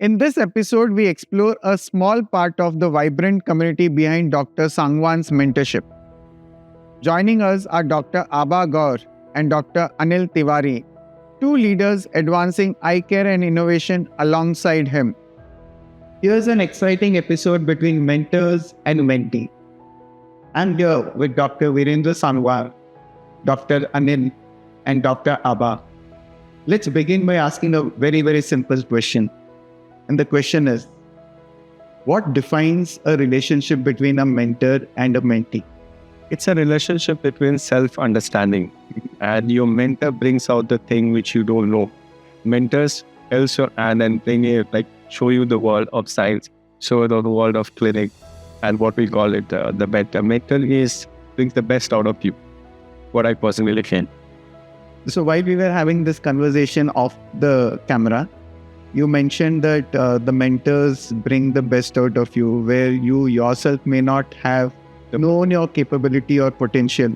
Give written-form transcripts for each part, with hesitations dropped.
In this episode, we explore a small part of the vibrant community behind Dr. Sangwan's mentorship. Joining us are Dr. Abha Gaur and Dr. Anil Tiwari, two leaders advancing eye care and innovation alongside him. Here's an exciting episode between mentors and mentee. I'm here with Dr. Virender Singh, Dr. Anil, and Dr. Abha. Let's begin by asking a very simple question. And the question is, what defines a relationship between a mentor and a mentee? It's a relationship between self-understanding, and your mentor brings out the thing which you don't know. Mentors else your hand and bring it, show you the world of science, show you the world of clinic, and what we call it the mentor. Mentor brings the best out of you. What I personally feel. So while we were having this conversation off the camera, you mentioned that the mentors bring the best out of you, where you yourself may not have known your capability or potential.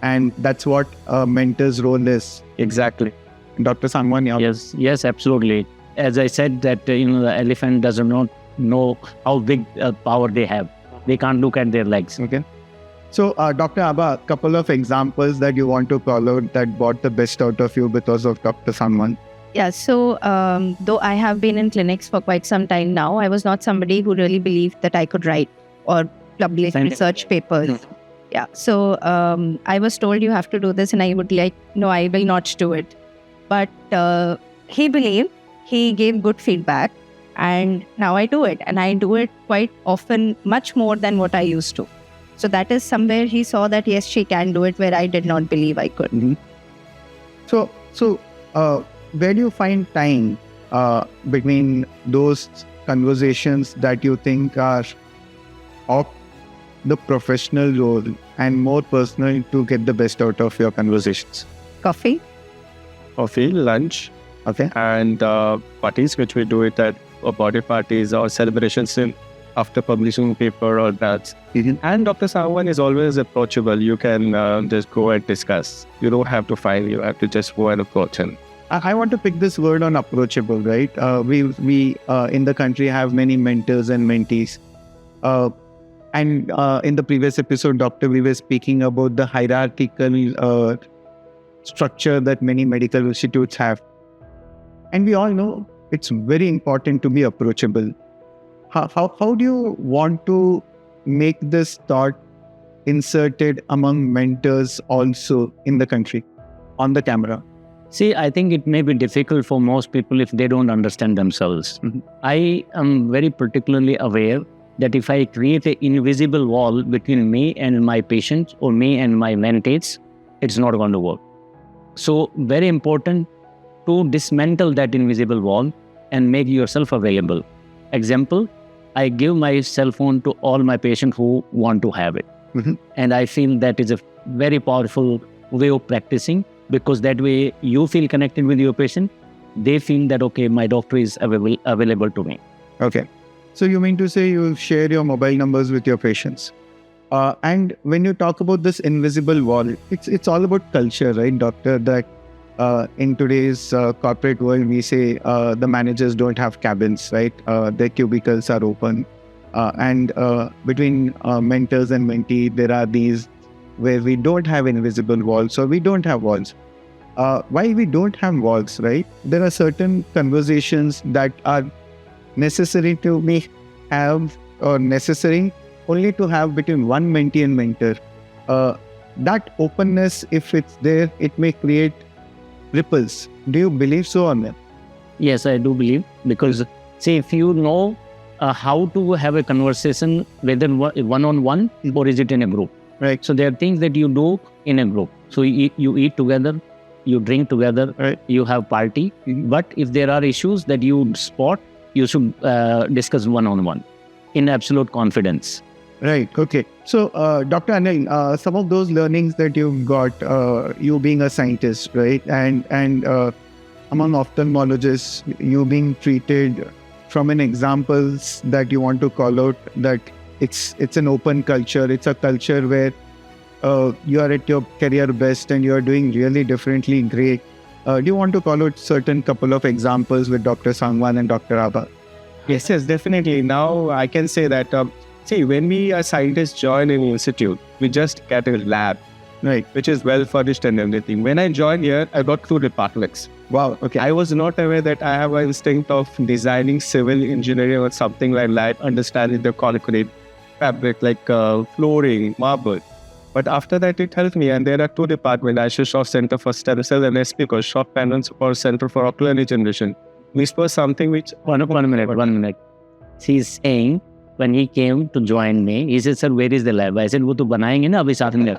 And that's what a mentor's role is. Exactly. Dr. Sangwan, Yes, absolutely. As I said that, the elephant does not know how big power they have. They can't look at their legs. Okay. So, Dr. Abha, a couple of examples that you want to call out that brought the best out of you because of Dr. Sangwan. Yeah, so though I have been in clinics for quite some time now, I was not somebody who really believed that I could write or publish research papers. Yeah, so I was told you have to do this and I would no, I will not do it. But he believed, he gave good feedback, and now I do it. And I do it quite often, much more than what I used to. So that is somewhere he saw that, yes, she can do it, where I did not believe I could. Mm-hmm. So, where do you find time between those conversations that you think are of the professional role and more personal to get the best out of your conversations? Coffee, lunch, okay, and parties, which we do it at birthday parties or celebrations after publishing paper or that. Mm-hmm. And Dr. Sangwan is always approachable. You can just go and discuss. You don't have to find. You have to just go and approach him. I want to pick this word on approachable, right? We in the country have many mentors and mentees. And in the previous episode, Doctor, we were speaking about the hierarchical structure that many medical institutes have. And we all know it's very important to be approachable. How do you want to make this thought inserted among mentors also in the country, on the camera? See, I think it may be difficult for most people if they don't understand themselves. Mm-hmm. I am very particularly aware that if I create an invisible wall between me and my patient or me and my mentees, it's not going to work. So very important to dismantle that invisible wall and make yourself available. Example, I give my cell phone to all my patients who want to have it. Mm-hmm. And I feel that is a very powerful way of practicing, because that way you feel connected with your patient. They feel that, okay, my doctor is available to me. Okay. So you mean to say you share your mobile numbers with your patients. And when you talk about this invisible wall, it's all about culture, right, doctor? That in today's corporate world, we say the managers don't have cabins, right? Their cubicles are open. And between mentors and mentee, there are these where we don't have invisible walls, or we don't have walls. Why we don't have walls, right? There are certain conversations that are necessary to have, or necessary only to have between one mentee and mentor. That openness, if it's there, it may create ripples. Do you believe so or not? Yes, I do believe, because see, if you know how to have a conversation, whether one-on-one or is it in a group. Right. So there are things that you do in a group. So you eat together, you drink together, right, you have party. Mm-hmm. But if there are issues that you spot, you should discuss one-on-one in absolute confidence. Right. Okay. So, Dr. Anil, some of those learnings that you've got, you being a scientist, right, and among ophthalmologists, you being treated from an examples that you want to call out, that it's an open culture. It's a culture where you are at your career best and you are doing really differently great. Do you want to call out certain couple of examples with Dr. Sangwan and Dr. Abha? Yes, definitely. Now I can say that, see, when we as scientists join an institute, we just get a lab, Right. which is well furnished and everything. When I joined here, I got 2 departments. Wow. Okay. I was not aware that I have an instinct of designing civil engineering or something like that, understanding the concrete fabric like flooring, marble. But after that, it helped me. And there are 2 departments, Ashutosh Center for Stem Cell and SP, short panels for Center for Ocular Regeneration. Which was something which... One minute. He's saying, when he came to join me, he said, sir, where is the lab? I said, wo to banayenge na abhi saath mein.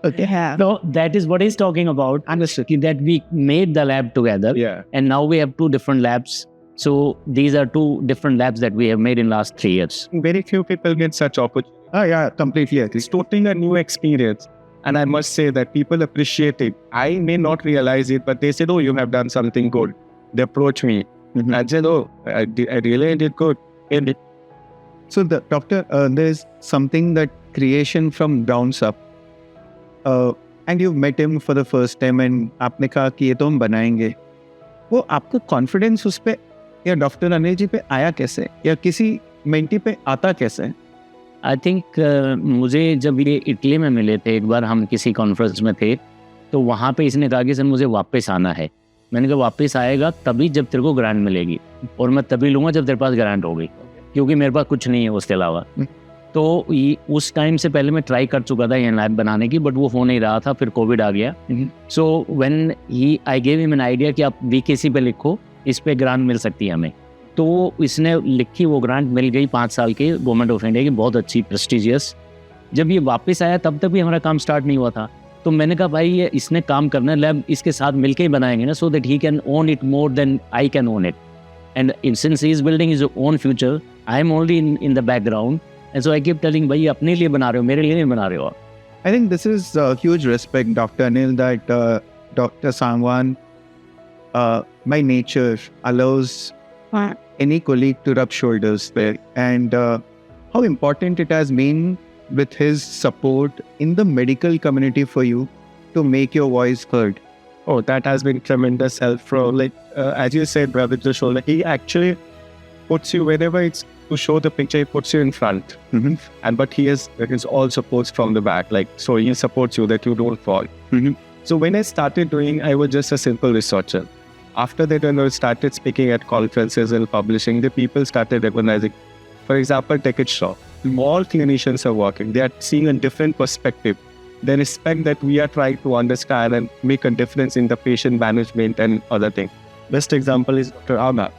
Okay. Yeah. So that is what he's talking about. Understood. That we made the lab together. Yeah. And now we have 2 different labs. So these are 2 different labs that we have made in last 3 years. Very few people get such opportunities. Yeah, completely agree. It's totally a new experience. And I must say that people appreciate it. I may not realize it, but they said, oh, you have done something good. They approach me. Mhm. I said, oh, I really did good. And it, So, doctor, there's something that creation from grounds up. And you met him for the first time and आपने कहा कि ये तो हम बनाएंगे. वो आपको confidence उस पे या डॉक्टर अनिल जी पे आया कैसे या किसी मेंटी पे आता कैसे? आई थिंक मुझे जब ये इटली में मिले थे, एक बार हम किसी कॉन्फ्रेंस में थे, तो वहाँ पे इसने कहा कि सर मुझे वापस आना है. मैंने कहा वापस आएगा तभी जब तेरे को ग्रांट मिलेगी, और मैं तभी लूँगा जब तेरे पास ग्रांट होगी, क्योंकि मेरे पास कुछ नहीं है उसके अलावा. तो उस टाइम से पहले मैं ट्राई कर चुका था ये लैब बनाने की, बट वो हो नहीं रहा था. फिर कोविड आ गया. So when I gave him an idea कि आप वीकेसी पे लिखो, इस पे ग्रांट मिल सकती है हमें. तो इसने लिखी, वो ग्रांट मिल गई 5 साल की, गवर्नमेंट ऑफ इंडिया की, बहुत अच्छी प्रेस्टिजियस. जब ये वापस आया तब तक भी हमारा काम स्टार्ट नहीं हुआ था. तो मैंने कहा भाई ये इसने काम करना है, लैब इसके साथ मिलकर ही बनाएंगे ना, so that he can own it more than I can own it. And since he is building his own future, I am only in the background. And so I keep telling, भाई अपने लिए बना रहे हो, मेरे लिए नहीं बना रहे हो. I think this is huge respect, Dr. Anil, that Dr. Sangwan, by nature, allows any colleague to rub shoulders there. And how important it has been with his support in the medical community for you to make your voice heard. oh, that has been tremendous help from, like, as you said, brother, the shoulder. He actually puts you wherever it's to show the picture, he puts you in front. And but he is all supports from the back, like, so he supports you that you don't fall. So when I started doing, I was just a simple researcher. After that, when I started speaking at conferences and publishing, the people started recognizing. For example, take it short. All clinicians are working. They are seeing a different perspective. They respect that we are trying to understand and make a difference in the patient management and other things. Best example is Dr. Amma,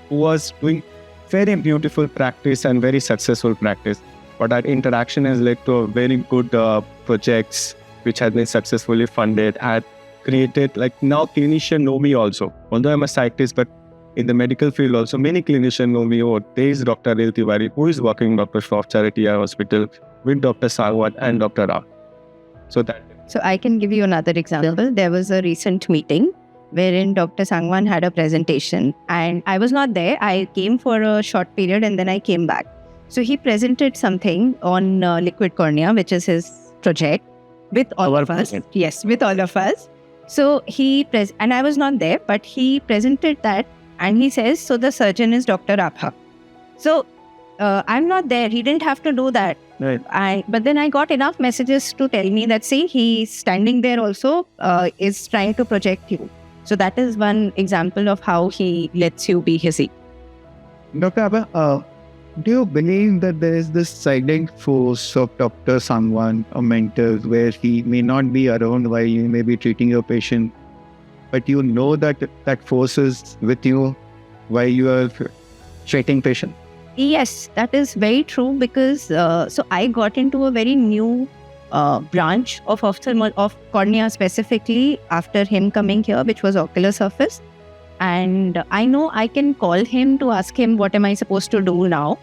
who was doing very beautiful practice and very successful practice. But that interaction has led to very good projects which have been successfully funded and created, like, now clinicians know me also. Although I'm a scientist, but in the medical field also, many clinicians know me. Oh, there is Dr. Anil Tiwari, who is working in Dr. Shroff Charity Hospital with Dr. Sangwan and Dr. Ram. So I can give you another example. There was a recent meeting wherein Dr. Sangwan had a presentation and I was not there. I came for a short period and then I came back. So he presented something on liquid cornea, which is his project, with all of us. Yes, with all of us. So and I was not there, but he presented that and he says, so the surgeon is Dr. Abha. So I'm not there. He didn't have to do that. Right. But then I got enough messages to tell me that, see, he's standing there also, is trying to project you. So that is one example of how he lets you be his equal. Dr. Abha, do you believe that there is this silent force of Dr. Sangwan, a mentor, where he may not be around while you may be treating your patient, but you know that that force is with you while you are treating patient? Yes, that is very true because so I got into a very new branch of cornea specifically after him coming here, which was ocular surface. And I know I can call him to ask him what am I supposed to do now,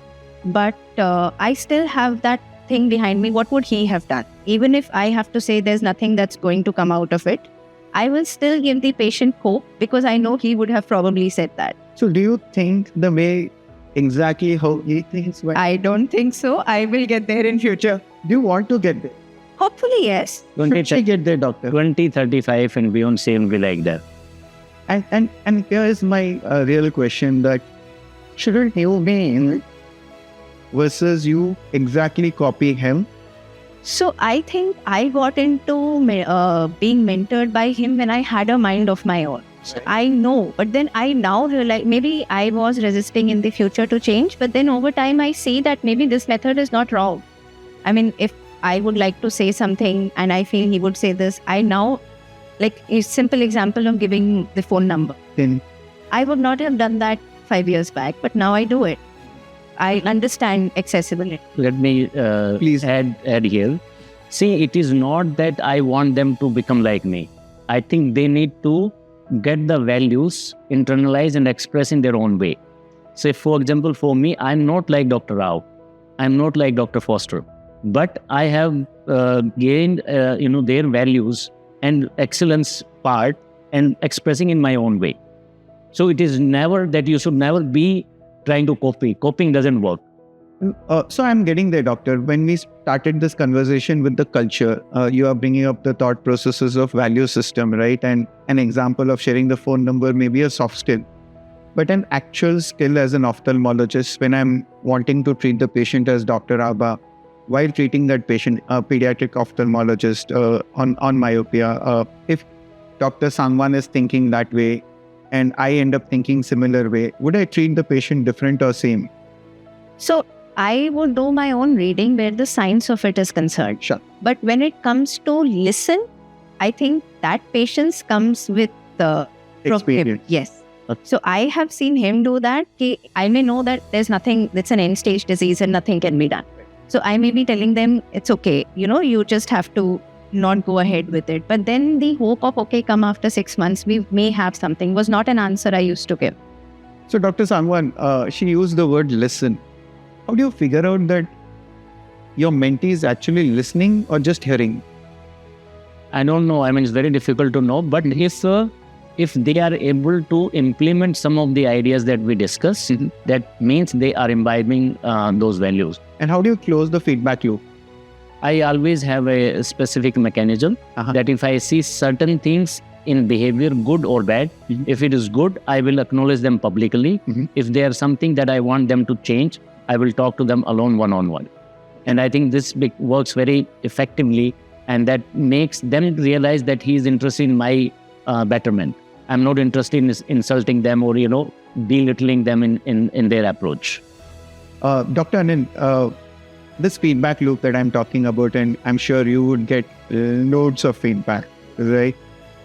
but I still have that thing behind me. What would he have done? Even if I have to say there's nothing that's going to come out of it, I will still give the patient hope because I know he would have probably said that. So do you think the way exactly how he thinks? I don't think so. I will get there in future. Do you want to get there? Hopefully, yes. Should she get there, doctor? 2035 and beyond, same be like that. And here is my real question, that shouldn't you be in versus you exactly copy him? So I think I got into being mentored by him when I had a mind of my own. I know, but then I now realize maybe I was resisting in the future to change, but then over time I see that maybe this method is not wrong. I mean, if I would like to say something and I feel he would say this, I now, like a simple example of giving the phone number. Then I would not have done that 5 years back, but now I do it. I understand accessibility. Let me Please. add here. See, it is not that I want them to become like me. I think they need to get the values internalized and express in their own way. So, for example, for me, I'm not like Dr. Rao. I'm not like Dr. Foster. But I have gained, their values and excellence part and expressing in my own way. So it is never that you should never be trying to copy. Copying doesn't work. So I'm getting there, doctor. When we started this conversation with the culture, you are bringing up the thought processes of value system, right? And an example of sharing the phone number may be a soft skill, but an actual skill as an ophthalmologist, when I'm wanting to treat the patient as Dr. Abba, while treating that patient, a pediatric ophthalmologist on myopia, if Dr. Sangwan is thinking that way and I end up thinking similar way, would I treat the patient different or same? So I would do my own reading where the science of it is concerned. Sure. But when it comes to listen, I think that patience comes with the Experience. Yes. So I have seen him do that. I may know that there's nothing, it's an end stage disease and nothing can be done. So I may be telling them, it's okay, you just have to not go ahead with it. But then the hope of, okay, come after 6 months, we may have something, was not an answer I used to give. So Dr. Sangwan, she used the word listen. How do you figure out that your mentee is actually listening or just hearing? I don't know. I mean, it's very difficult to know. But if they are able to implement some of the ideas that we discuss, that means they are imbibing those values. And how do you close the feedback loop? I always have a specific mechanism that if I see certain things in behavior, good or bad, if it is good, I will acknowledge them publicly. If there is something that I want them to change, I will talk to them alone, one-on-one. And I think this works very effectively, and that makes them realize that he is interested in my betterment. I'm not interested in insulting them or, belittling them in their approach. Dr. Anand, this feedback loop that I'm talking about, and I'm sure you would get loads of feedback, right?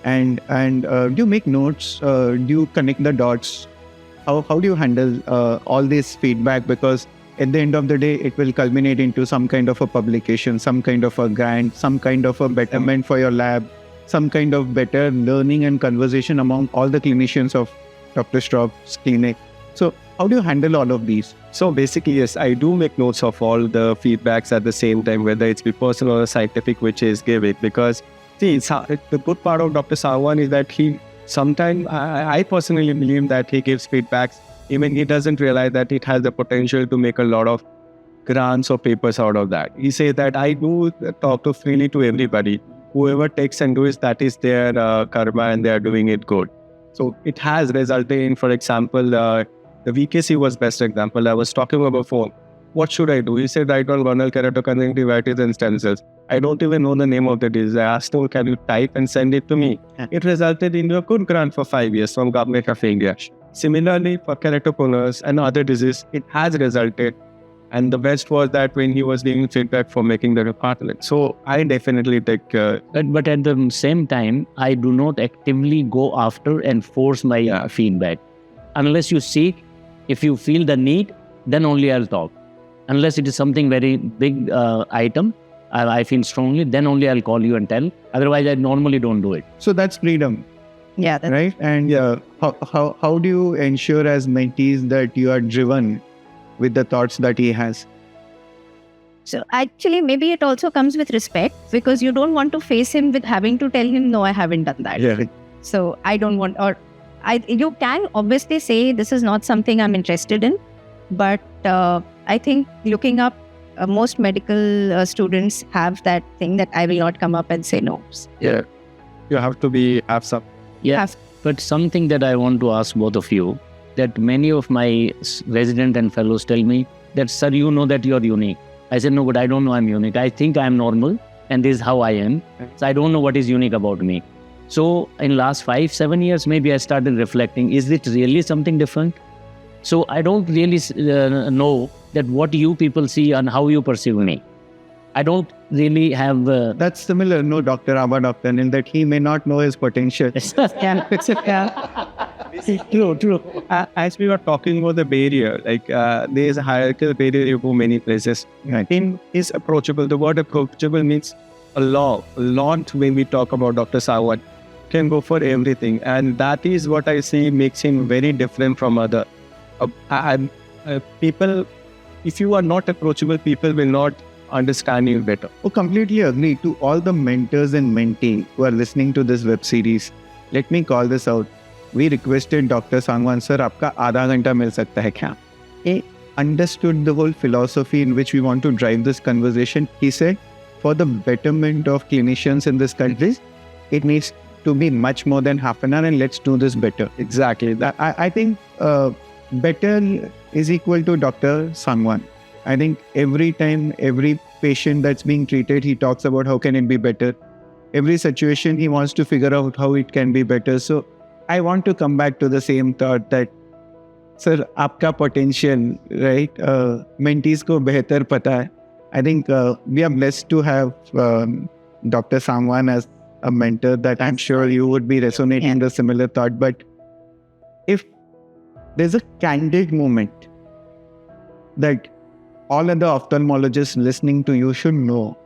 And do you make notes? Do you connect the dots? How do you handle all this feedback? Because at the end of the day, it will culminate into some kind of a publication, some kind of a grant, some kind of a betterment for your lab, some kind of better learning and conversation among all the clinicians of Dr. Straub's clinic. So how do you handle all of these? So basically, yes, I do make notes of all the feedbacks at the same time, whether it's be personal or scientific, which is given. Because see, the good part of Dr. Sangwan is that he sometimes, I personally believe that he gives feedbacks, even he doesn't realize that it has the potential to make a lot of grants or papers out of that. He says that I do talk to freely to everybody. Whoever takes and does, that is their karma and they are doing it good. So it has resulted in, for example, the VKC was best example. I was talking about phone. What should I do? He said, write on vernal keratoconjunctivitis and stem cells. I don't even know the name of the disease. I asked him, can you type and send it to me? It resulted in a good grant for 5 years from Government of India. Similarly, for keratoconus and other diseases, it has resulted. And the best was that when he was giving feedback for making the department. So I definitely take... But at the same time, I do not actively go after and force my feedback. Unless you seek, if you feel the need, then only I'll talk. Unless it is something very big item, I feel strongly, then only I'll call you and tell. Otherwise, I normally don't do it. So that's freedom. Yeah. That's right. And how do you ensure as mentees that you are driven with the thoughts that he has? So actually, maybe it also comes with respect, because you don't want to face him with having to tell him, no, I haven't done that. Yeah. So I don't want, you can obviously say this is not something I'm interested in, but I think looking up, most medical students have that thing that I will not come up and say no. Yeah, you have to have some. Yeah, but something that I want to ask both of you, that many of my residents and fellows tell me that, sir, you know that you're unique. I said, no, but I don't know I'm unique. I think I'm normal and this is how I am. So I don't know what is unique about me. So in last 5-7 years, maybe I started reflecting, is it really something different? So I don't really know that what you people see and how you perceive me. I don't really have... That's similar, no, Dr. Doctor, in that he may not know his potential. True. As we were talking about the barrier, like there is a hierarchical barrier you go many places. Right. Him is approachable. The word approachable means a lot when we talk about Dr. Sangwan. Can go for everything. And that is what I see makes him very different from other. People, if you are not approachable, people will not understand you better. Oh, completely agree. To all the mentors and mentees who are listening to this web series, let me call this out. We requested Dr. Sangwan, sir, आपका आधा घंटा मिल सकता है क्या? He understood the whole philosophy in which we want to drive this conversation. He said, for the betterment of clinicians in this country, it needs to be much more than half an hour, and let's do this better. Exactly. I think better is equal to Dr. Sangwan. I think every time, every patient that's being treated, he talks about how can it be better. Every situation, he wants to figure out how it can be better. So I want to come back to the same thought that, sir, आपका potential, right? Mentees को बेहतर पता है. I think we are blessed to have Dr. Sangwan as a mentor, that I'm sure you would be resonating the similar thought. But if there's a candid moment that all other ophthalmologists listening to you should know,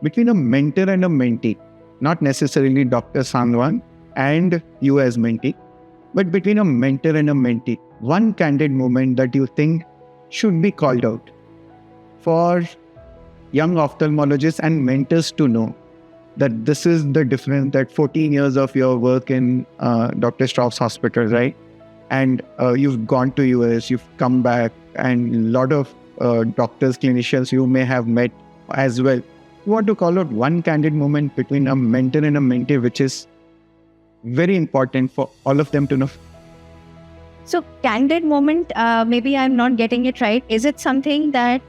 between a mentor and a mentee, not necessarily Dr. Sangwan and you as mentee, but between a mentor and a mentee, one candid moment that you think should be called out for young ophthalmologists and mentors to know that this is the difference, that 14 years of your work in Dr. Strauss Hospital, right? And you've gone to US, you've come back, and a lot of doctors, clinicians you may have met as well. You want to call out one candid moment between a mentor and a mentee, which is very important for all of them to know. So candid moment, maybe I'm not getting it right. Is it something that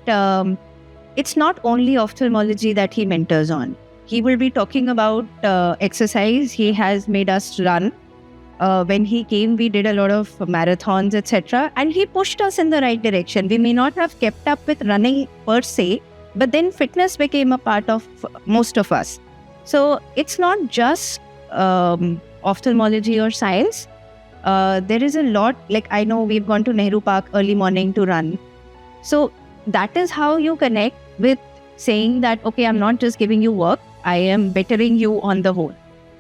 it's not only ophthalmology that he mentors on? He will be talking about exercise. He has made us run. When he came, we did a lot of marathons, etc. And he pushed us in the right direction. We may not have kept up with running per se, but then fitness became a part of most of us. So it's not just ophthalmology or science. There is a lot, like I know we've gone to Nehru Park early morning to run. So that is how you connect with saying that, okay, I'm not just giving you work, I am bettering you on the whole.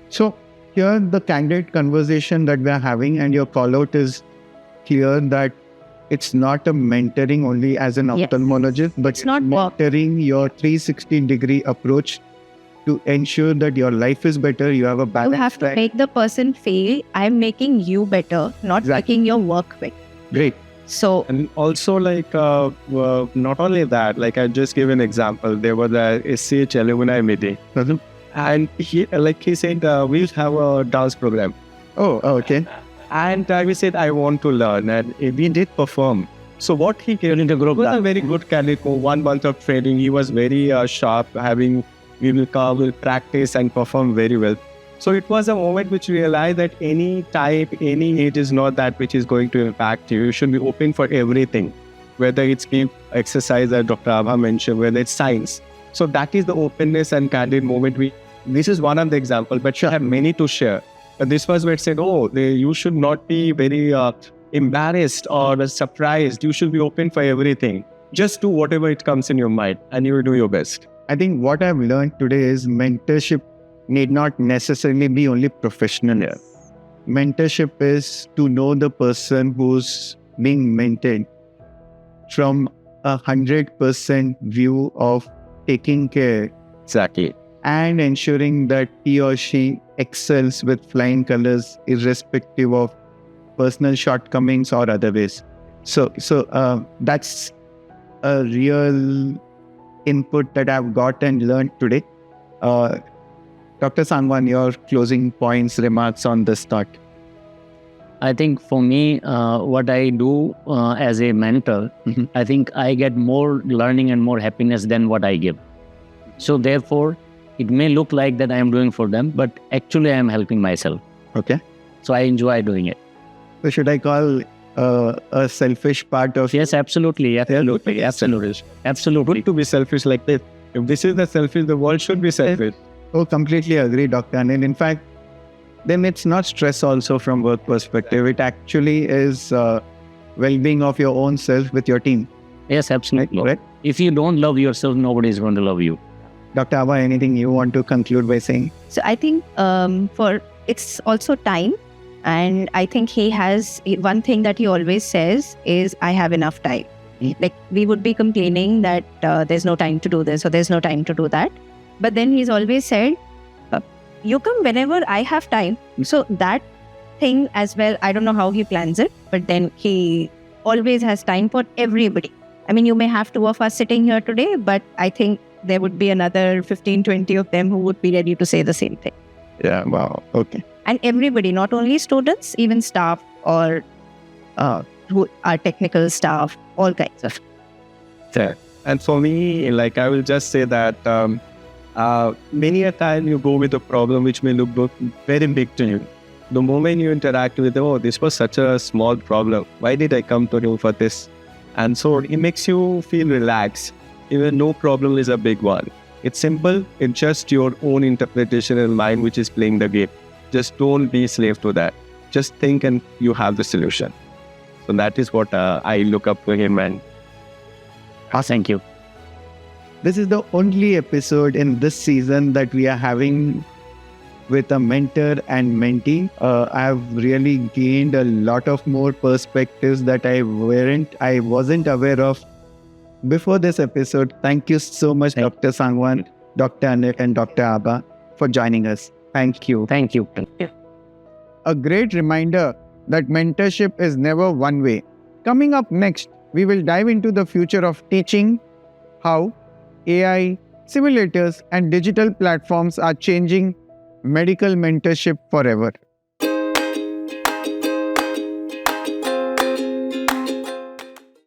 So here the candid conversation that we are having and your call out is clear that it's not a mentoring only as an ophthalmologist, but it's not mentoring your 360-degree approach to ensure that your life is better, you have a balance. You have to make the person feel, I'm making you better, not making your work better. Great. So, and also like not only that, like I just give an example. There was a SCH alumni meeting, and he said we'll have a dance program. Oh, okay. And we said I want to learn, and we did perform. So what he gave into group was a very good candidate. 1 month of training, he was very sharp. We will come, we'll practice and perform very well. So it was a moment which we realized that any type, any age is not that which is going to impact you. You should be open for everything, whether it's exercise, as Dr. Abha mentioned, whether it's science. So that is the openness and candid moment. This is one of the examples, but I have many to share. But this was where it said, you should not be very embarrassed or surprised. You should be open for everything. Just do whatever it comes in your mind and you will do your best. I think what I've learned today is mentorship need not necessarily be only professional. Yeah. Mentorship is to know the person who's being mentored from 100% view of taking care. Exactly. And ensuring that he or she excels with flying colors irrespective of personal shortcomings or other ways. So that's a real input that I've got and learned today. Dr. Sangwan, your closing points, remarks on this thought. I think for me, what I do as a mentor, I think I get more learning and more happiness than what I give. So therefore, it may look like that I am doing for them, but actually I am helping myself. Okay. So I enjoy doing it. So should I call a selfish part of Yes, absolutely. Absolutely. Good to be selfish like this. If this is the selfish, the world should be selfish. Oh, completely agree, Dr. Anil. In fact, then it's not stress also from work perspective. It actually is well-being of your own self with your team. Yes, absolutely. Right? If you don't love yourself, nobody is going to love you. Dr. Abha, anything you want to conclude by saying? So I think it's also time. And I think he has one thing that he always says is, I have enough time. Like we would be complaining that there's no time to do this or there's no time to do that. But then he's always said, you come whenever I have time. So that thing as well, I don't know how he plans it, but then he always has time for everybody. I mean, you may have two of us sitting here today, but I think there would be another 15, 20 of them who would be ready to say the same thing. Yeah, wow. Okay. And everybody, not only students, even staff or who are technical staff, all kinds of. Yeah. And for me, like I will just say that many a time you go with a problem which may look very big to you. The moment you interact with, oh, this was such a small problem. Why did I come to you for this? And so it makes you feel relaxed. Even no problem is a big one. It's simple. It's just your own interpretation and mind which is playing the game. Just don't be slave to that. Just think and you have the solution. So that is what I look up to him. And Thank you. This is the only episode in this season that we are having with a mentor and mentee. I've really gained a lot of more perspectives that I wasn't aware of before this episode. Thank you so much, Dr. Sangwan, Dr. Anil, and Dr. Abha for joining us. Thank you. Thank you. A great reminder that mentorship is never one way. Coming up next, we will dive into the future of teaching, how AI, simulators, and digital platforms are changing medical mentorship forever.